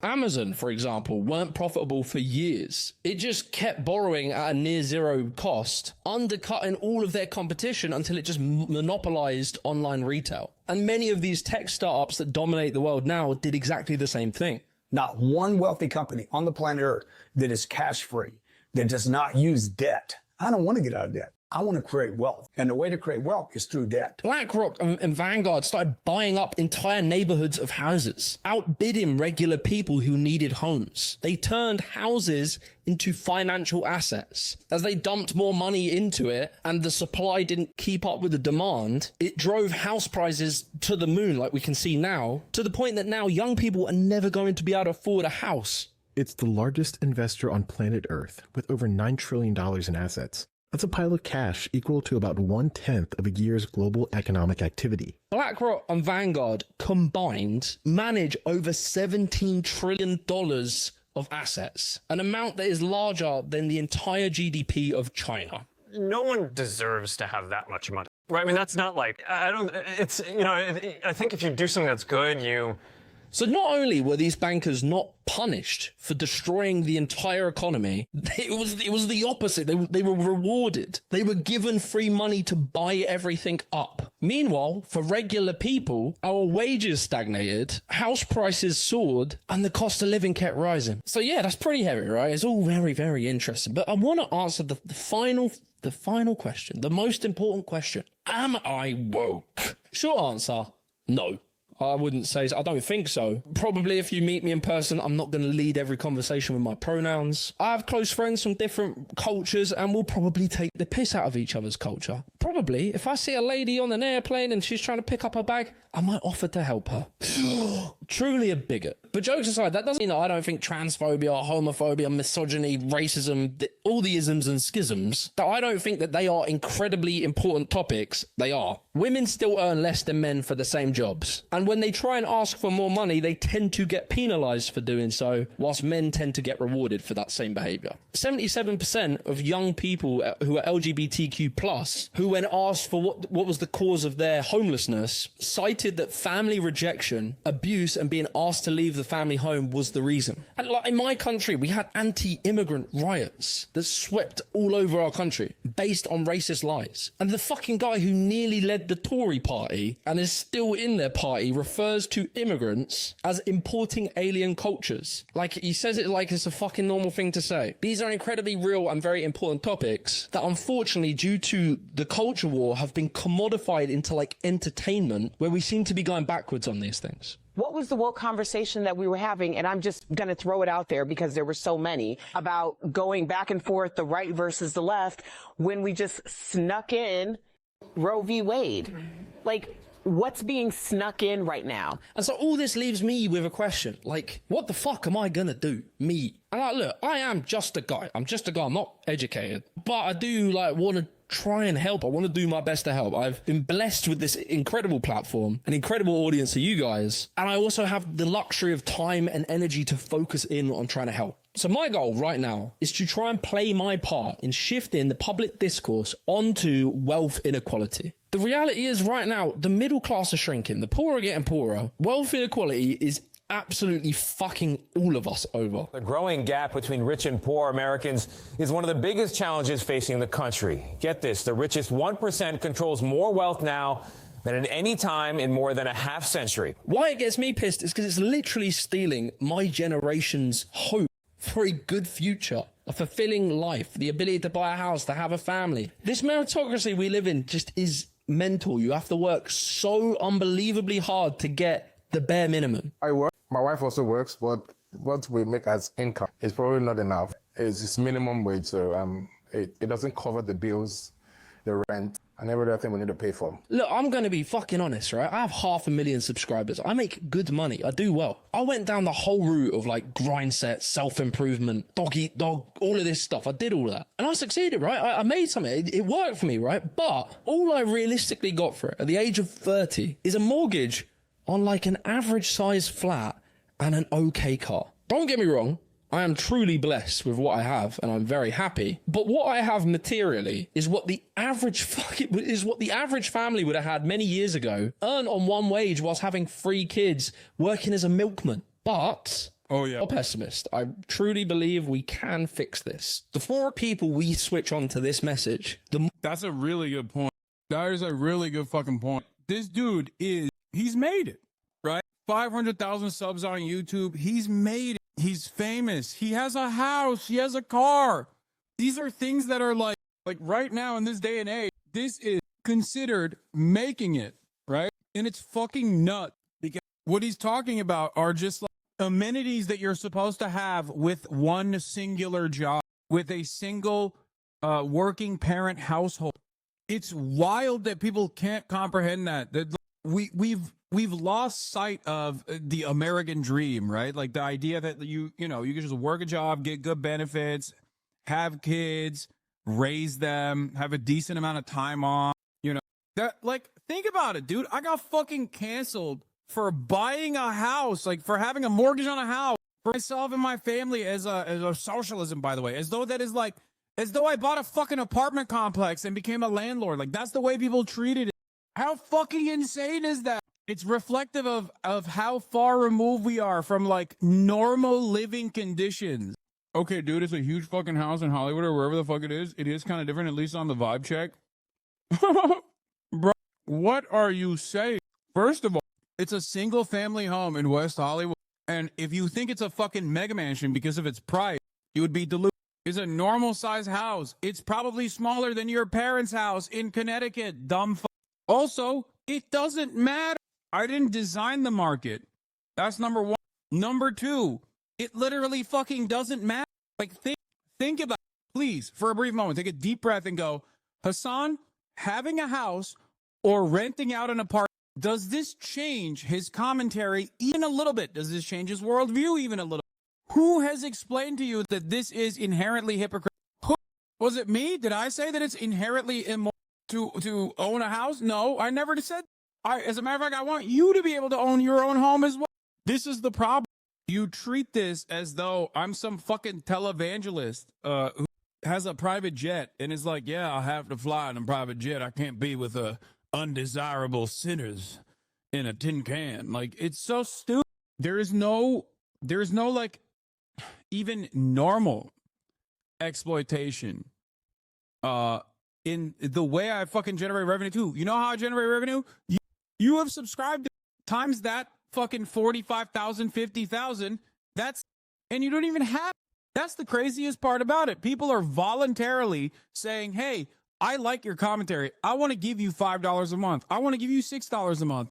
Amazon, for example, weren't profitable for years. It just kept borrowing at a near zero cost, undercutting all of their competition until it just monopolized online retail. And many of these tech startups that dominate the world now did exactly the same thing. Not one wealthy company on the planet Earth that is cash free, that does not use debt. I don't want to get out of debt. I want to create wealth. And the way to create wealth is through debt. BlackRock and Vanguard started buying up entire neighborhoods of houses, outbidding regular people who needed homes. They turned houses into financial assets. As they dumped more money into it and the supply didn't keep up with the demand, it drove house prices to the moon, like we can see now, to the point that now young people are never going to be able to afford a house. It's the largest investor on planet Earth with over $9 trillion in assets. That's a pile of cash equal to about 1/10 of a year's global economic activity. BlackRock and Vanguard combined manage over $17 trillion of assets, an amount that is larger than the entire GDP of China. No one deserves to have that much money, right? I mean, that's not like, it's, you know, I think if you do something that's good, So not only were these bankers not punished for destroying the entire economy, it was the opposite. They were rewarded. They were given free money to buy everything up. Meanwhile, for regular people, our wages stagnated, house prices soared, and the cost of living kept rising. So yeah, that's pretty heavy, right? It's all very, very interesting. But I want to answer the final question, the most important question. Am I woke? Short answer, no. I wouldn't say so. I don't think so. Probably if you meet me in person, I'm not going to lead every conversation with my pronouns. I have close friends from different cultures and we'll probably take the piss out of each other's culture. Probably. If I see a lady on an airplane and she's trying to pick up her bag, I might offer to help her. Truly a bigot. But jokes aside, that doesn't mean that I don't think transphobia, homophobia, misogyny, racism, all the isms and schisms, that I don't think that they are incredibly important topics. They are. Women still earn less than men for the same jobs. And when they try and ask for more money, they tend to get penalized for doing so, whilst men tend to get rewarded for that same behavior. 77% of young people who are LGBTQ+, who when asked for what was the cause of their homelessness, cited that family rejection, abuse, and being asked to leave the family home was the reason. And like in my country, we had anti-immigrant riots that swept all over our country based on racist lies. And the fucking guy who nearly led the Tory party and is still in their party refers to immigrants as importing alien cultures. Like, he says it like it's a fucking normal thing to say. These are incredibly real and very important topics that unfortunately, due to the culture war, have been commodified into like entertainment, where we seem to be going backwards on these things. What was the woke conversation that we were having? And I'm just going to throw it out there because there were so many about going back and forth, the right versus the left, when we just snuck in Roe v. Wade. Like, what's being snuck in right now? And so all this leaves me with a question, like, what the fuck am I gonna do? Me. And like, look, I am just a guy. I'm just a guy. I'm not educated. But I do, like, want to try and help. I want to do my best to help. I've been blessed with this incredible platform, an incredible audience of you guys. And I also have the luxury of time and energy to focus in on trying to help. So my goal right now is to try and play my part in shifting the public discourse onto wealth inequality. The reality is right now, the middle class are shrinking, the poor are getting poorer. Wealth inequality is absolutely fucking all of us over. The growing gap between rich and poor Americans is one of the biggest challenges facing the country. Get this, the richest 1% controls more wealth now than at any time in more than a half century. Why it gets me pissed is because it's literally stealing my generation's hope for a good future, a fulfilling life, the ability to buy a house, to have a family. This meritocracy we live in just is mental. You have to work so unbelievably hard to get the bare minimum. I work. My wife also works, but what we make as income is probably not enough. It's minimum wage, so it doesn't cover the bills, the rent, and every other thing we need to pay for. Look, I'm going to be fucking honest, right? I have 500,000 subscribers. I make good money. I do well. I went down the whole route of like grind set, self-improvement, dog eat dog, all of this stuff. I did all that. And I succeeded, right? I made something. It worked for me, right? But all I realistically got for it at the age of 30 is a mortgage on like an average size flat and an okay car. Don't get me wrong. I am truly blessed with what I have and I'm very happy. But what I have materially is what the average family would have had many years ago, earned on one wage whilst having 3 kids, working as a milkman. But Oh, yeah. Not pessimist. I truly believe we can fix this. The more people we switch on to this message, the more. That's a really good point. That is a really good fucking point. This dude he's made it, right? 500,000 subs on YouTube. He's made it. He's famous. He has a house. He has a car. These are things that are like right now in this day and age, this is considered making it, right? And it's fucking nuts because what he's talking about are just like amenities that you're supposed to have with one singular job, with a single working parent household. It's wild that people can't comprehend that we've lost sight of the American dream, right? Like the idea that you can just work a job, get good benefits, have kids, raise them, have a decent amount of time off, that, like, think about it, dude. I got fucking canceled for buying a house, like for having a mortgage on a house for myself and my family as a socialism, by the way, as though I bought a fucking apartment complex and became a landlord. Like, that's the way people treated it. How fucking insane is that? It's reflective of how far removed we are from like normal living conditions. Okay, dude, it's a huge fucking house in Hollywood or wherever the fuck it is. It is kind of different, at least on the vibe check. Bro, what are you saying? First of all, it's a single family home in West Hollywood. And if you think it's a fucking mega mansion because of its price, you would be deluded. It's a normal size house. It's probably smaller than your parents' house in Connecticut, dumb fuck. Also, it doesn't matter. I didn't design the market. That's number one. Number two, it literally fucking doesn't matter. Like, think about it. Please, for a brief moment, take a deep breath and go, Hasan, having a house or renting out an apartment, does this change his commentary even a little bit? Does this change his worldview even a little bit? Who has explained to you that this is inherently hypocritical? Was it me? Did I say that it's inherently immoral to own a house? No, I never said. As a matter of fact, I want you to be able to own your own home as well. This is the problem. You treat this as though I'm some fucking televangelist who has a private jet and is like, yeah, I have to fly in a private jet. I can't be with undesirable sinners in a tin can. Like, it's so stupid. There's no like even normal exploitation in the way I fucking generate revenue too. You know how I generate revenue? You have subscribed to times that fucking 45,000, 50,000. And you don't even have. That's the craziest part about it. People are voluntarily saying, hey, I like your commentary. I want to give you $5 a month. I want to give you $6 a month.